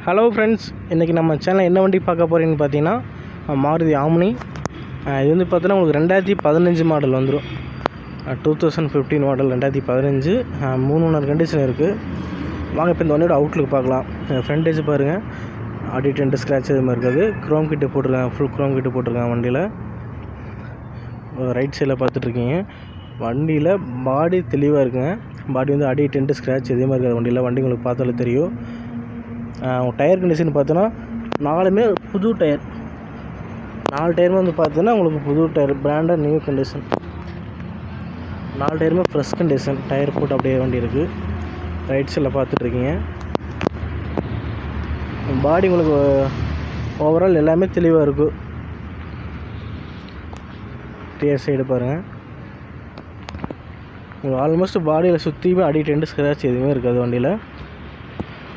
Hello friends, இன்றைக்கி நம்ம சேனலில் என்ன வண்டி பார்க்க போகிறீங்கன்னு பார்த்தீங்கன்னா மாருதி ஆம்னி. இது வந்து பார்த்தீங்கன்னா உங்களுக்கு 2015 மாடல் வந்துடும். 2015 மாடல் 2015 3 ஓனர் கண்டிஷன் இருக்குது. வாங்க இப்போ இந்த வண்டியோட அவுட்லுக் பார்க்கலாம். ஃப்ரண்டேஜ் பாருங்கள், ஆடி டென்ட் ஸ்க்ராட்ச் இது மாதிரி இருக்காது. க்ரோம் கிட்டு போட்டிருக்காங்க, ஃபுல் க்ரோம் கிட்டு போட்டிருக்காங்க வண்டியில். ரைட் சைடில் பார்த்துட்ருக்கீங்க. வண்டியில் பாடி தெளிவாக இருக்குங்க. பாடி வந்து அடி டென்ட் ஸ்க்ராட்ச் இதே மாதிரி இருக்காது வண்டியில். வண்டி உங்களுக்கு பார்த்தாலே தெரியும். டயர் கண்டிஷன் பார்த்தோன்னா 4மே புது டயர். 4 டயருமே வந்து பார்த்தீங்கன்னா உங்களுக்கு புது டயர், பிராண்டட் நியூ கண்டிஷன். 4 டயருமே ஃப்ரெஷ் கண்டிஷன். டயர் போட்டு அப்படியே வண்டி இருக்குது. ரைட் சைடில் பார்த்துட்ருக்கீங்க. பாடி உங்களுக்கு ஓவரால் எல்லாமே தெளிவாக இருக்கும். ரியர் சைடு பாருங்கள், உங்களுக்கு ஆல்மோஸ்ட் பாடியில் சுற்றியுமே அடி டென்ட் ஸ்க்ராட்ச் எதுவுமே இருக்காது வண்டியில்.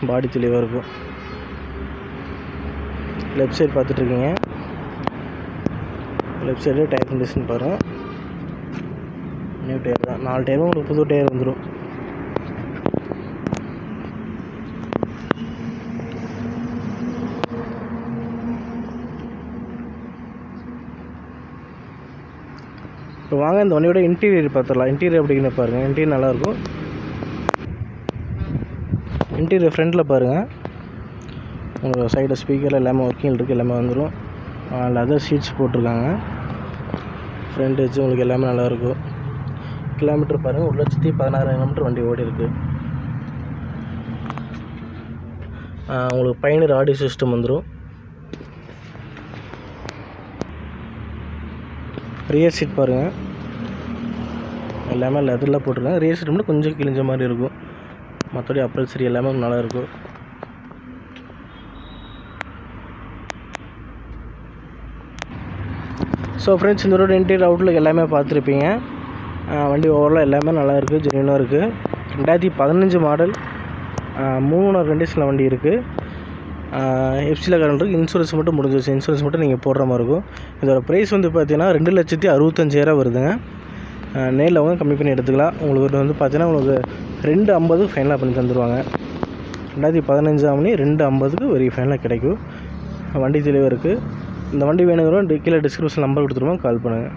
பாடி தெளிவாக இருக்கும். லெஃப்ட் சைடு பார்த்துட்ருக்கீங்க. லெஃப்ட் சைடு டயர் கண்டிஷன் பாருங்கள், நியூ டயர் தான். 4 டயரும் உங்களுக்கு புது டயர் வந்துடும். இப்போ வாங்க இந்த வண்டியோட இன்டீரியர் பார்த்துடலாம். இன்டீரியர் எப்படின்னு பாருங்கள். இன்டீரியர் நல்லாயிருக்கும். இன்டீரியர் ஃப்ரண்டில் பாருங்கள், உங்களுக்கு சைடு ஸ்பீக்கர் எல்லாமே ஒர்க்கிங் இருக்குது, எல்லாமே வந்துடும். லெதர் ஷீட்ஸ் போட்டிருக்காங்க. ஃப்ரண்ட் வச்சு உங்களுக்கு எல்லாமே நல்லாயிருக்கும். கிலோமீட்டர் பாருங்கள், 1,16,000 கிலோமீட்டர் வண்டி ஓடி இருக்குது. உங்களுக்கு பயனர் ஆடியோ சிஸ்டம் வந்துடும். ரியர் சீட் பாருங்கள், எல்லாமே லெதரில் போட்டிருக்காங்க. ரியர் சீட் மட்டும் கொஞ்சம் கிழிஞ்ச மாதிரி இருக்கும். மற்றபடி அப்பல் சரி எல்லாமே நல்லாயிருக்கும். ஸோ ஃப்ரெண்ட்ஸ், இந்த ரோடு இன்டீரியர் அவுட்லுக் எல்லாமே பார்த்துருப்பீங்க. வண்டி ஓவரால் எல்லாமே நல்லாயிருக்கு, ஜென்யூனாக இருக்குது. 2015 மாடல், 3 ஓனர் கண்டிஷனில் வண்டி இருக்குது. எஃப்சியில் கரண்ட் இருக்குது. இன்சூரன்ஸ் மட்டும் முடிஞ்சிச்சு. இன்சூரன்ஸ் மட்டும் நீங்கள் போடுற மாதிரி இருக்கும். இதோட ப்ரைஸ் வந்து பார்த்தீங்கன்னா 2,65,000 வருதுங்க. நேரில் அவங்க கம்மி பண்ணி எடுத்துக்கலாம். உங்களுக்கு வந்து பார்த்தீங்கன்னா உங்களுக்கு 2,50 ஃபைனலாக பண்ணி தந்துடுவாங்க. 2015 ஆம்னி 2,50க்கு வெரி ஃபைனலாக கிடைக்கும். வண்டி தெளிவாக இருக்குது. இந்த வண்டி வேணுங்கிறோம் கீழே டிஸ்கிரிப்ஷன் நம்பர் கொடுத்துருவோம், கால் பண்ணுங்கள்.